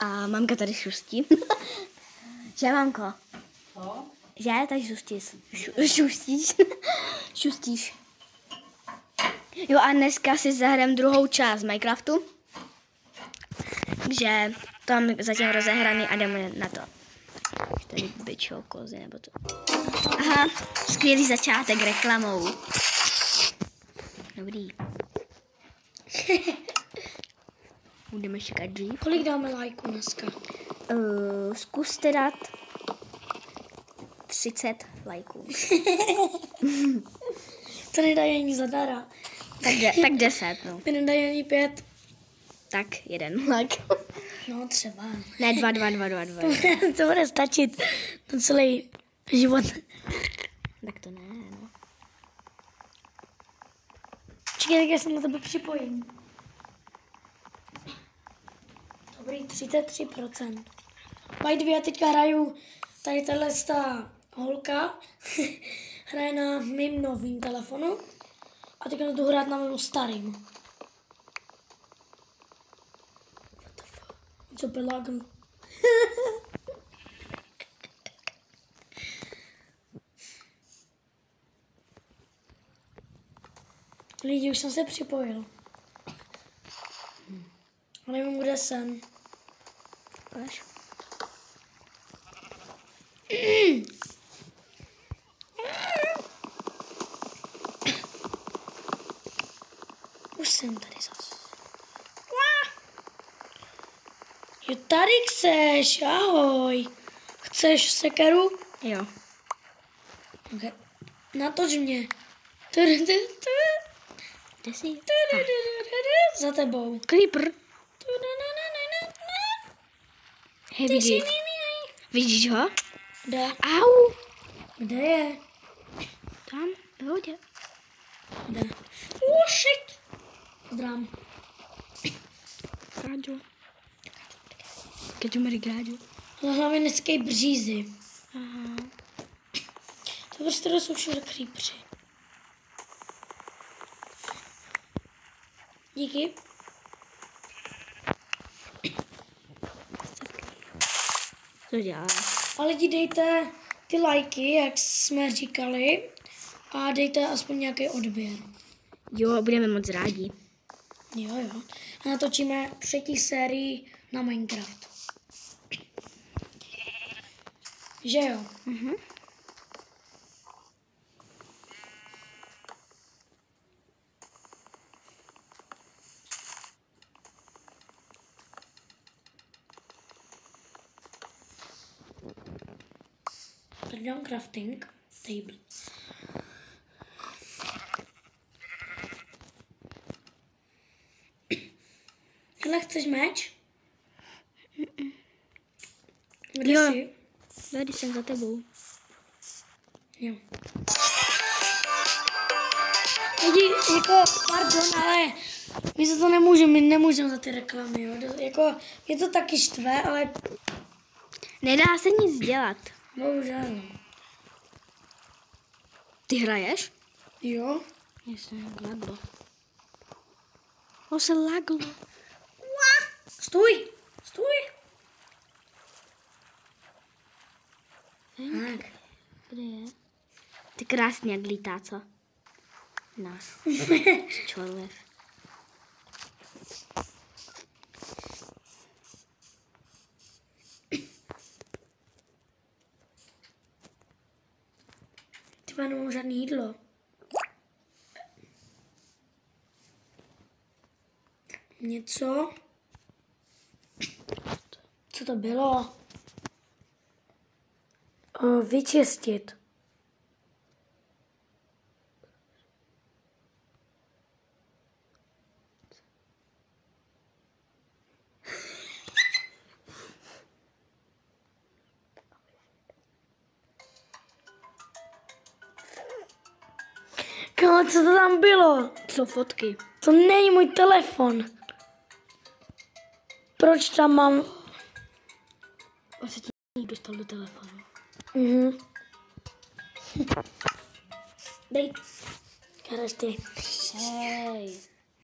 A mamka tady šustí. Že, mamko? Co? Že tady šustíš. Jo, a dneska si zahrám druhou část Minecraftu. Takže to mám zatím rozehraný a jdeme na to. Tady byčou kozy nebo to. Aha, skvělý začátek reklamou. Dobrý. Budeme čekat dřív. Kolik dáme lajků dneska? Zkuste dát 30 lajků. To nedají ani zadara. Tak 10, no. My nedají ani 5. Tak 1 like. No třeba. Ne, 2. To bude stačit na celý život. Tak to ne, no. Čekaj, tak já se na tebe připojím. Dobrý, 33%. By the way, já teďka hraju, tady tato holka hraje na mým novým telefonu a teďka jdu hrát na mém starým. What the fuck? Co pelágnu? Lidi, už jsem se připojil. A nevím, kde jsem. Ukáž. Už jsem tady zase. Jo, tady chceš, ahoj. Chceš sekeru? Jo. Okay. Natoč mě. Kde jsi? Za tebou. Creeper. Hej, vidíš ho? Kde? Au. Kde je? Tam, v vodě. Kde? Oh shit. Zdrám. Gáďo. Keď umři gáďo. Ale hlavně neskej břízy. Aha. To prostě jsou všude creepři. Díky. Co dělá? A lidi, dejte ty lajky, jak jsme říkali, a dejte aspoň nějaký odběr. Jo, budeme moc rádi. Jo. A natočíme 3. sérii na Minecraft. Že jo? Mhm. Tak dám crafting table. Hele, chceš meč? Kde Jo. jsi? Tady jsem za tebou. Jo. Lidi, jako, pardon, ale my za to nemůžeme, my nemůžeme za ty reklamy, jo. Jako, je to taky štve, ale Nedá se nic dělat. bohužel. Ty hraješ? Jo. Mně se laglo. O, se laglo. Stůj! Tak. Kde je? Ty krásně jak lítá, co? No. Čoruješ. Ty nemám žádný jídlo. Něco? Co to bylo? Vyčistit. Kámo, co to tam bylo? Co fotky? To není můj telefon. Proč tam mám? On se ti dostal do telefonu. Mhm. Dej. Kareš ty. Hej.